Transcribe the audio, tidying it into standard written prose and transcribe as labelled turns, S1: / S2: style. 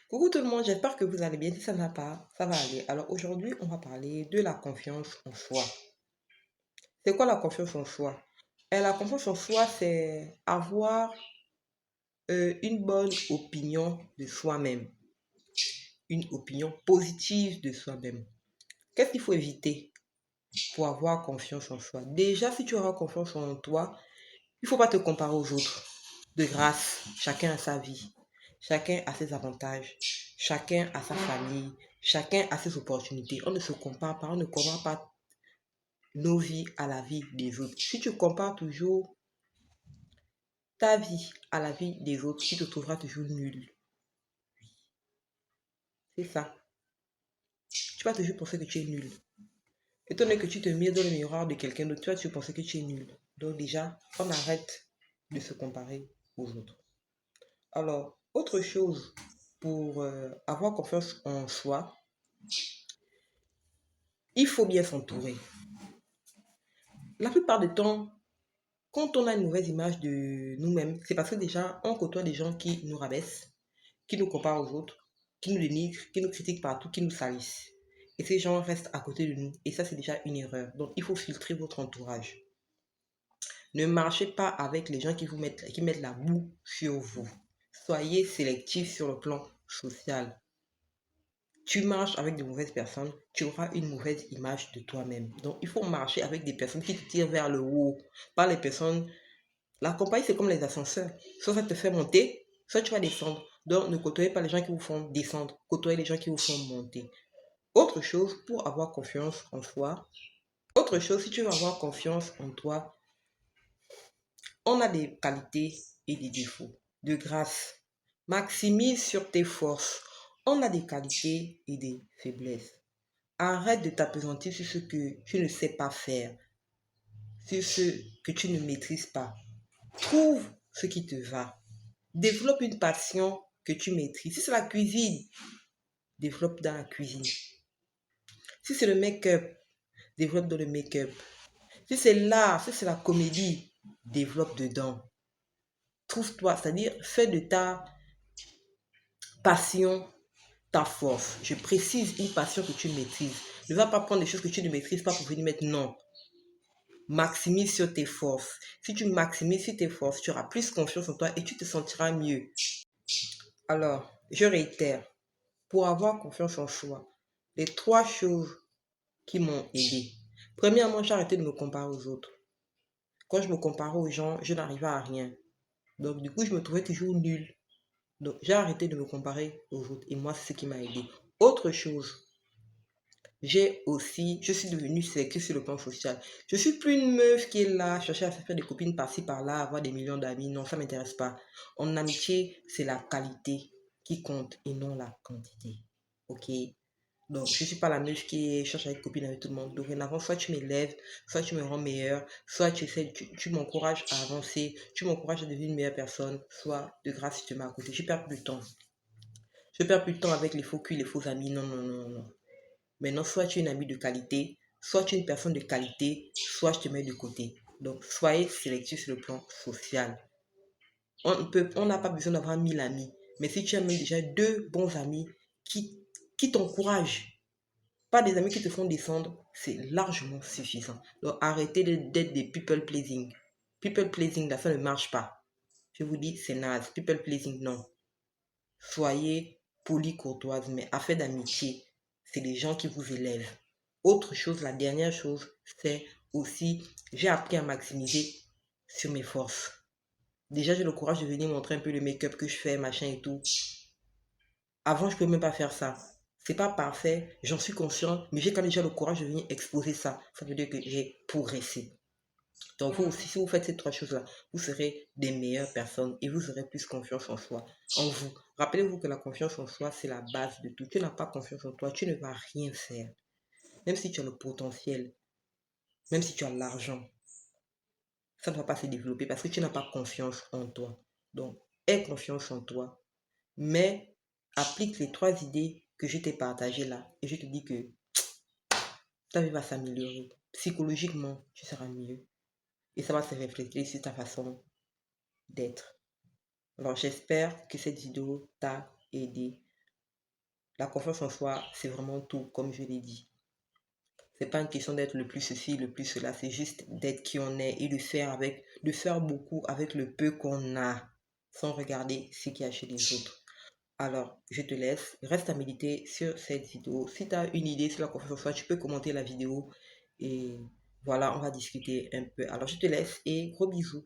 S1: Coucou tout le monde, j'espère que vous allez bien. Si ça ne va pas, ça va aller. Alors aujourd'hui, on va parler de la confiance en soi. C'est quoi la confiance en soi? La confiance en soi, c'est avoir une bonne opinion de soi-même, une opinion positive de soi-même. Qu'est-ce qu'il faut éviter pour avoir confiance en soi? Déjà, si tu auras confiance en toi, il ne faut pas te comparer aux autres. De grâce, chacun a sa vie, chacun a ses avantages, chacun a sa famille, chacun a ses opportunités. On ne se compare pas, on ne compare pas nos vies à la vie des autres. Si tu compares toujours ta vie à la vie des autres, tu te trouveras toujours nul. C'est ça. Tu vas toujours penser que tu es nul. Étant donné que tu te mets dans le miroir de quelqu'un d'autre, tu vas toujours penser que tu es nul. Donc déjà, on arrête de se comparer aux autres. Alors, autre chose pour avoir confiance en soi, il faut bien s'entourer. La plupart du temps, quand on a une mauvaise image de nous-mêmes, c'est parce que déjà, on côtoie des gens qui nous rabaissent, qui nous comparent aux autres, qui nous dénigrent, qui nous critiquent partout, qui nous salissent. Et ces gens restent à côté de nous. Et ça, c'est déjà une erreur. Donc, il faut filtrer votre entourage. Ne marchez pas avec les gens qui mettent la boue sur vous. Soyez sélectif sur le plan social. Tu marches avec de mauvaises personnes, tu auras une mauvaise image de toi-même. Donc, il faut marcher avec des personnes qui te tirent vers le haut, pas les personnes. La compagnie, c'est comme les ascenseurs. Soit ça te fait monter, soit tu vas descendre. Donc, ne côtoyez pas les gens qui vous font descendre, côtoyez les gens qui vous font monter. Autre chose, pour avoir confiance en soi, autre chose, si tu veux avoir confiance en toi, on a des qualités et des défauts. De grâce, maximise sur tes forces. On a des qualités et des faiblesses. Arrête de t'appesantir sur ce que tu ne sais pas faire, sur ce que tu ne maîtrises pas. Trouve ce qui te va. Développe une passion que tu maîtrises. Si c'est la cuisine, développe dans la cuisine. Si c'est le make-up, développe dans le make-up. Si c'est l'art, si c'est la comédie, développe dedans. Trouve-toi, c'est-à-dire fais de ta passion ta force. Je précise une passion que tu maîtrises. Ne va pas prendre des choses que tu ne maîtrises pas pour venir mettre non. Maximise sur tes forces. Si tu maximises sur tes forces, tu auras plus confiance en toi et tu te sentiras mieux. Alors, je réitère, pour avoir confiance en soi, les trois choses qui m'ont aidé. Premièrement, j'ai arrêté de me comparer aux autres. Quand je me comparais aux gens, je n'arrivais à rien. Donc, du coup, je me trouvais toujours nulle. Donc, j'ai arrêté de me comparer aux autres. Et moi, c'est ce qui m'a aidé. Autre chose, je suis devenue sélective sur le plan social. Je suis plus une meuf qui est là, chercher à se faire des copines par-ci, par-là, avoir des millions d'amis. Non, ça ne m'intéresse pas. En amitié, c'est la qualité qui compte et non la quantité. Ok? Donc, je ne suis pas la meuf qui cherche à être copine avec tout le monde. Dorénavant, soit tu m'élèves, soit tu me rends meilleur, soit tu m'encourages à avancer, tu m'encourages à devenir une meilleure personne, soit de grâce, tu te mets à côté. Je perds plus de temps. Je perds plus de temps avec les faux culs, les faux amis. Non, non, non, non. Maintenant, soit tu es une amie de qualité, soit tu es une personne de qualité, soit je te mets de côté. Donc, soyez sélectif sur le plan social. On n'a pas besoin d'avoir 1000 amis. Mais si tu as même déjà deux bons amis qui t'encouragent, pas des amis qui te font descendre, c'est largement suffisant. Donc, arrêtez d'être des people pleasing. People pleasing, là, ça ne marche pas. Je vous dis, c'est naze. People pleasing, non. Soyez poli, courtoise, mais affaire d'amitié, c'est les gens qui vous élèvent. Autre chose, la dernière chose, c'est aussi, j'ai appris à maximiser sur mes forces. Déjà, j'ai le courage de venir montrer un peu le make-up que je fais, machin et tout. Avant, je ne pouvais même pas faire ça. C'est pas parfait, j'en suis conscient, mais j'ai quand même déjà le courage de venir exposer ça. Ça veut dire que j'ai progressé. Donc vous aussi, si vous faites ces trois choses-là, vous serez des meilleures personnes et vous aurez plus confiance en soi, en vous. Rappelez-vous que la confiance en soi, c'est la base de tout. Tu n'as pas confiance en toi, tu ne vas rien faire. Même si tu as le potentiel, même si tu as l'argent, ça ne va pas se développer parce que tu n'as pas confiance en toi. Donc, aie confiance en toi, mais applique les trois idées que je t'ai partagées là et je te dis que ta vie va s'améliorer. Psychologiquement, tu seras mieux et ça va se refléter sur ta façon d'être. Alors j'espère que cette vidéo t'a aidé. La confiance en soi, c'est vraiment tout, comme je l'ai dit. C'est pas une question d'être le plus ceci, le plus cela, c'est juste d'être qui on est et de faire beaucoup avec le peu qu'on a, sans regarder ce qu'il y a chez les autres. Alors, je te laisse, reste à méditer sur cette vidéo. Si tu as une idée sur la confiance en soi, tu peux commenter la vidéo et voilà, on va discuter un peu. Alors, je te laisse et gros bisous.